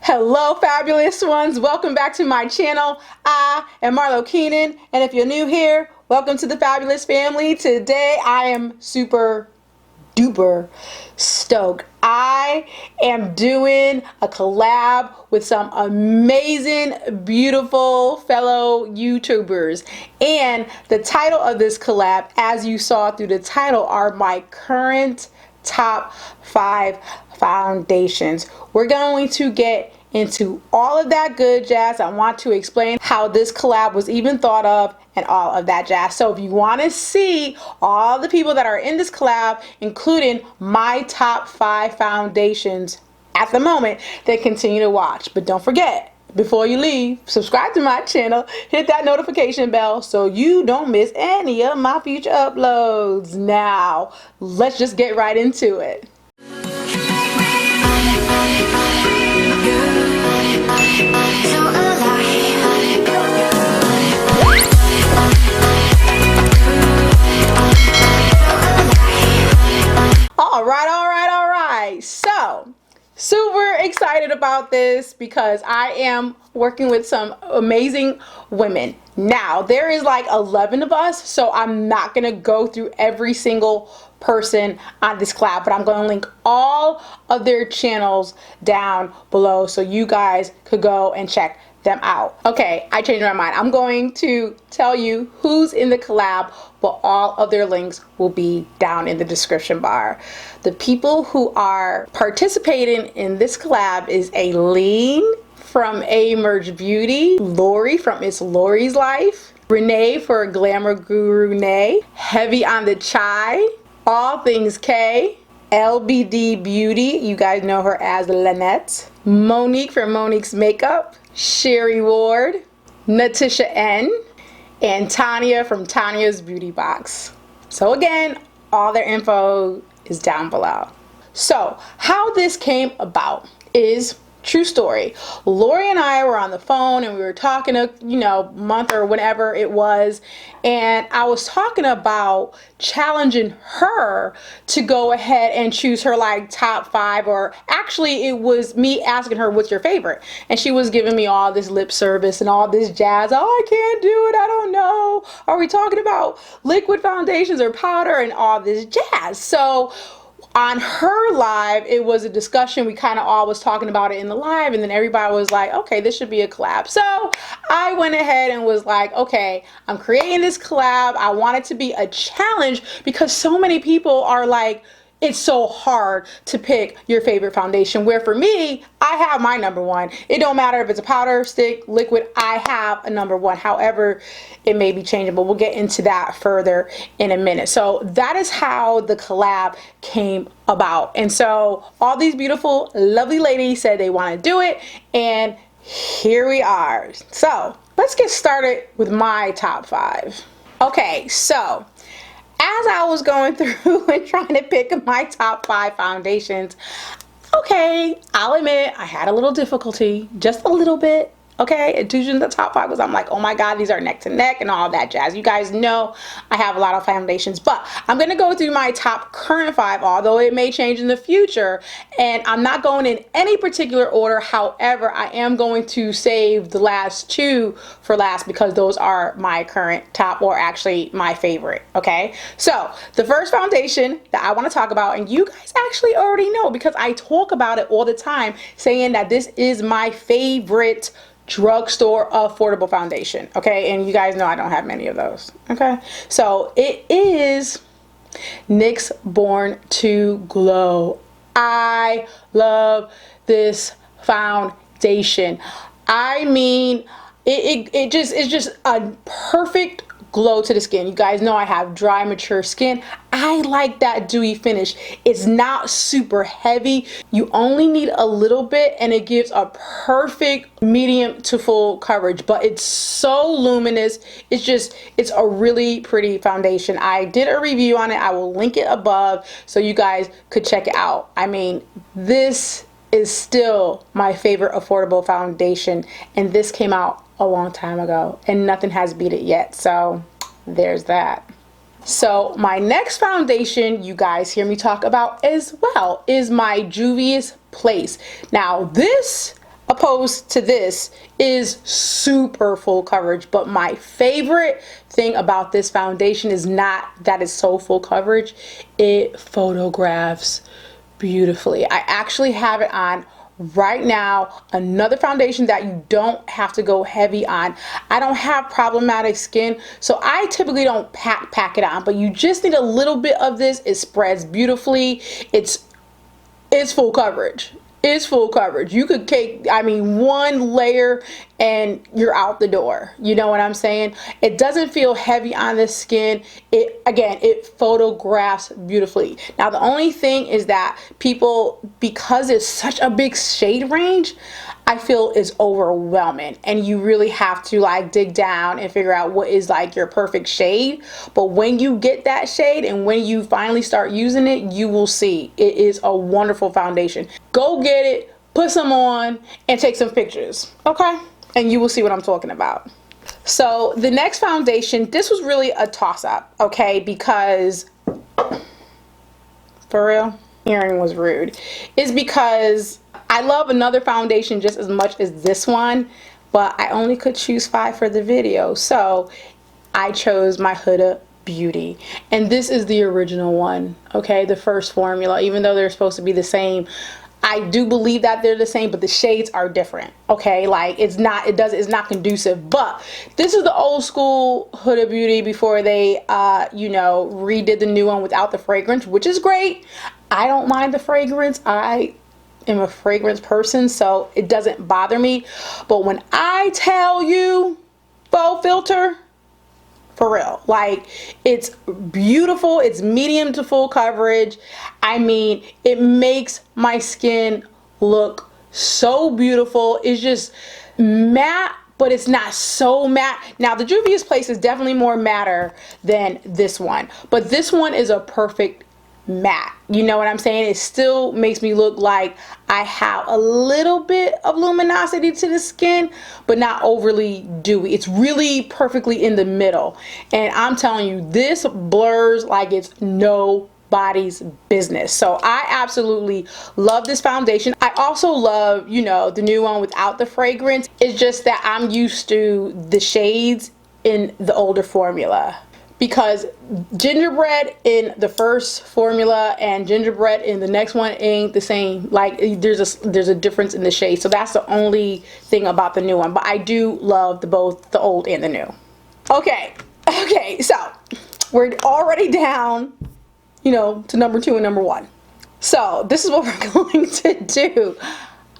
Hello fabulous ones, welcome back to my channel. I am Marlo Keenan, and if you're new here, welcome to the fabulous family. Today I am super duper stoked. I am doing a collab with some amazing, beautiful fellow YouTubers, and the title of this collab, as you saw through the title, are my current top 5 foundations. We're going to get into all of that good jazz. I want to explain how this collab was even thought of and all of that jazz. So if you want to see all the people that are in this collab, including my top 5 foundations at the moment, then continue to watch. But don't forget, before you leave, subscribe to my channel, hit that notification bell so you don't miss any of my future uploads. Now, let's just get right into it. All right. So, super excited about this because I am working with some amazing women. Now, there is like 11 of us, so I'm not going to go through every single person on this collab, but I'm going to link all of their channels down below so you guys could go and check them out. Okay, I changed my mind. I'm going to tell you who's in the collab, but all of their links will be down in the description bar. The people who are participating in this collab is Aileen from A Merge Beauty, Lori from It's Lori's Life, Renee for Glamour Guru Nay, Heavy on the Chai, All Things K, LBD Beauty, you guys know her as Lynette, Monique from Monique's Makeup, Sherry Ward, Natisha N, and Tanya from Tanya's Beauty Box. So again, all their info is down below. So how this came about is true story. Lori and I were on the phone and we were talking a month or whenever it was, and I was talking about challenging her to go ahead and choose her like top 5, or actually it was me asking her what's your favorite, and she was giving me all this lip service and all this jazz. Oh, I can't do it, I don't know, are we talking about liquid foundations or powder, and all this jazz. So on her live, it was a discussion. We kind of all was talking about it in the live, and then everybody was like, okay, this should be a collab. So I went ahead and was like, okay, I'm creating this collab. I want it to be a challenge because so many people are like, it's so hard to pick your favorite foundation, where for me, I have my number one. It don't matter if it's a powder, stick, liquid, I have a number one. However, it may be changeable. We'll get into that further in a minute. So that is how the collab came about. And so all these beautiful, lovely ladies said they want to do it, and here we are. So let's get started with my top 5. Okay, so as I was going through and trying to pick my top 5 foundations, okay, I'll admit I had a little difficulty, just a little bit. Okay, choosing the top 5 was, I'm like, oh my god, these are neck to neck and all that jazz. You guys know I have a lot of foundations, but I'm gonna go through my top current 5, although it may change in the future, and I'm not going in any particular order. However, I am going to save the last 2 for last because those are my current top, or actually my favorite. Okay, so the first foundation that I want to talk about, and you guys actually already know because I talk about it all the time, saying that this is my favorite drugstore affordable foundation. Okay, and you guys know I don't have many of those. Okay, so it is NYX Born to Glow. I love this foundation. I mean, it's just a perfect glow to the skin. You guys know I have dry, mature skin. I like that dewy finish. It's not super heavy. You only need a little bit, and it gives a perfect medium to full coverage, but it's so luminous. It's a really pretty foundation. I did a review on it. I will link it above so you guys could check it out. I mean, this is still my favorite affordable foundation, and this came out a long time ago and nothing has beat it yet. So there's that. So my next foundation you guys hear me talk about as well is my Juvia's Place. Now this opposed to this is super full coverage. But my favorite thing about this foundation is not that it's so full coverage, it photographs beautifully. I actually have it on right now, another foundation that you don't have to go heavy on. I don't have problematic skin, so I typically don't pack it on, but you just need a little bit of this. It spreads beautifully. It's full coverage. It's full coverage. You could cake, I mean, one layer and you're out the door. You know what I'm saying? It doesn't feel heavy on the skin. It photographs beautifully. Now, the only thing is that people, because it's such a big shade range, I feel is overwhelming, and you really have to like dig down and figure out what is like your perfect shade. But when you get that shade and when you finally start using it, you will see it is a wonderful foundation. Go get it, put some on, and take some pictures, okay? And you will see what I'm talking about. So the next foundation, this was really a toss-up, okay? Because, for real, hearing was rude. Is because I love another foundation just as much as this one, but I only could choose 5 for the video. So I chose my Huda Beauty. And this is the original one, okay? The first formula, even though they're supposed to be the same. I do believe that they're the same, but the shades are different, okay? Like it's not conducive. But this is the old school Huda Beauty before they, you know, redid the new one without the fragrance, which is great. I don't mind the fragrance. I am a fragrance person, so it doesn't bother me. But when I tell you faux filter, for real, like it's beautiful. It's medium to full coverage. I mean, it makes my skin look so beautiful. It's just matte, but it's not so matte. Now the Juvia's Place is definitely more matter than this one, but this one is a perfect matte. You know what I'm saying? It still makes me look like I have a little bit of luminosity to the skin, but not overly dewy. It's really perfectly in the middle. And I'm telling you, this blurs like it's nobody's business. So I absolutely love this foundation. I also love, you know, the new one without the fragrance. It's just that I'm used to the shades in the older formula, because gingerbread in the first formula and gingerbread in the next one ain't the same. Like there's a difference in the shade. So that's the only thing about the new one. But I do love both the old and the new. Okay, so we're already down, you know, to number 2 and number 1. So this is what we're going to do.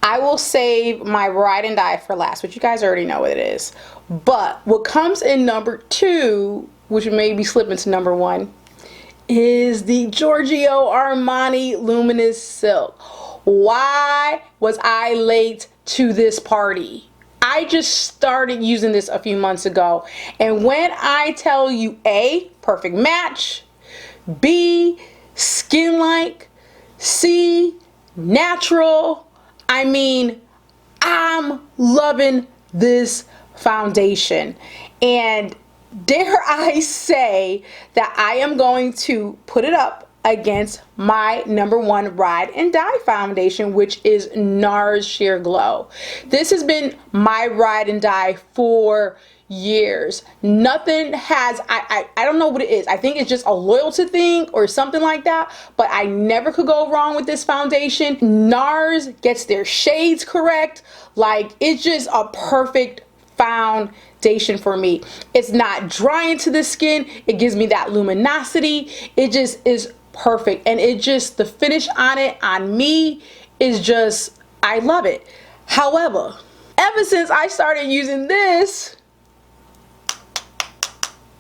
I will save my ride and die for last, which you guys already know what it is. But what comes in number 2, which may be slipping to number 1, is the Giorgio Armani Luminous Silk. Why was I late to this party? I just started using this a few months ago. And when I tell you A, perfect match, B, skin-like, C, natural, I mean, I'm loving this foundation. And dare I say that I am going to put it up against my number 1 ride and die foundation, which is NARS Sheer Glow. This has been my ride and die for years. Nothing has, I don't know what it is. I think it's just a loyalty thing or something like that, but I never could go wrong with this foundation. NARS gets their shades correct. Like it's just a perfect foundation for me. It's not drying to the skin. It gives me that luminosity. It just is perfect. And it just, the finish on it, on me, is just, I love it. However, ever since I started using this,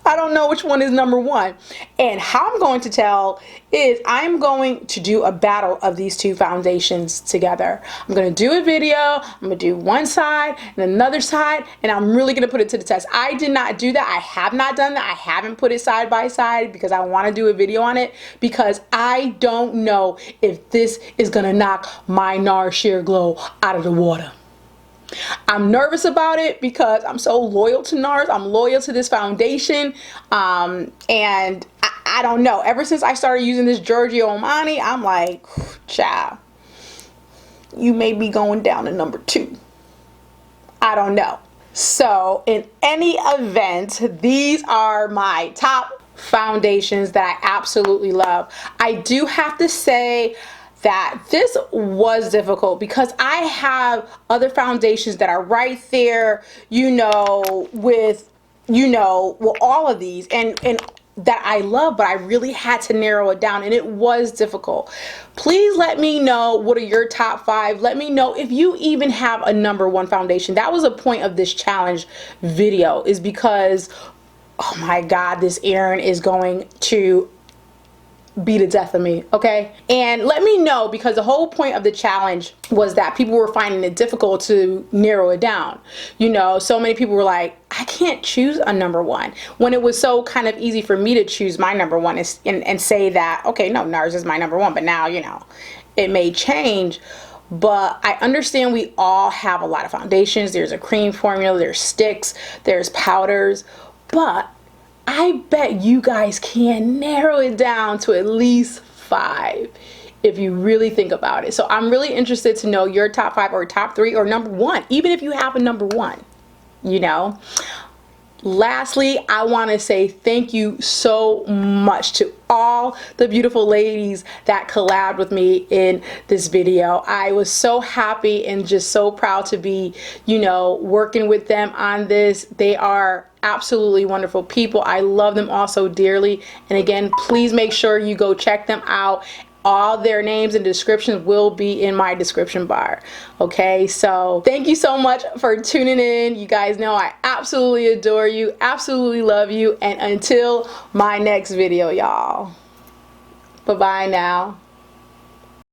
I don't know which one is number 1. And how I'm going to tell is I'm going to do a battle of these 2 foundations together. I'm going to do a video. I'm going to do one side and another side, and I'm really going to put it to the test. I did not do that. I have not done that. I haven't put it side by side because I want to do a video on it, because I don't know if this is going to knock my NARS Sheer Glow out of the water. I'm nervous about it because I'm so loyal to NARS. I'm loyal to this foundation. And I don't know. Ever since I started using this Giorgio Armani, I'm like, child, you may be going down to number 2. I don't know. So in any event, these are my top foundations that I absolutely love. I do have to say that this was difficult because I have other foundations that are right there, you know, with, you know, well, all of these and that I love, but I really had to narrow it down and it was difficult. Please let me know what are your top 5. Let me know if you even have a number 1 foundation. That was a point of this challenge video, is because, oh my God, this Erin is going to be the death of me, okay? And let me know, because the whole point of the challenge was that people were finding it difficult to narrow it down. You know, so many people were like, I can't choose a number 1, when it was so kind of easy for me to choose my number 1 and say that, okay, no, NARS is my number 1, but now, you know, it may change. But I understand we all have a lot of foundations. There's a cream formula, there's sticks, there's powders, but I bet you guys can narrow it down to at least 5 if you really think about it. So I'm really interested to know your top 5 or top 3 or number 1, even if you have a number 1, you know. Lastly, I want to say thank you so much to all the beautiful ladies that collabed with me in this video. I was so happy and just so proud to be, you know, working with them on this. They are absolutely wonderful people. I love them all so dearly. And again, please make sure you go check them out. All their names and descriptions will be in my description bar. Okay, so thank you so much for tuning in. You guys know I absolutely adore you, absolutely love you, and until my next video, y'all. Bye-bye now.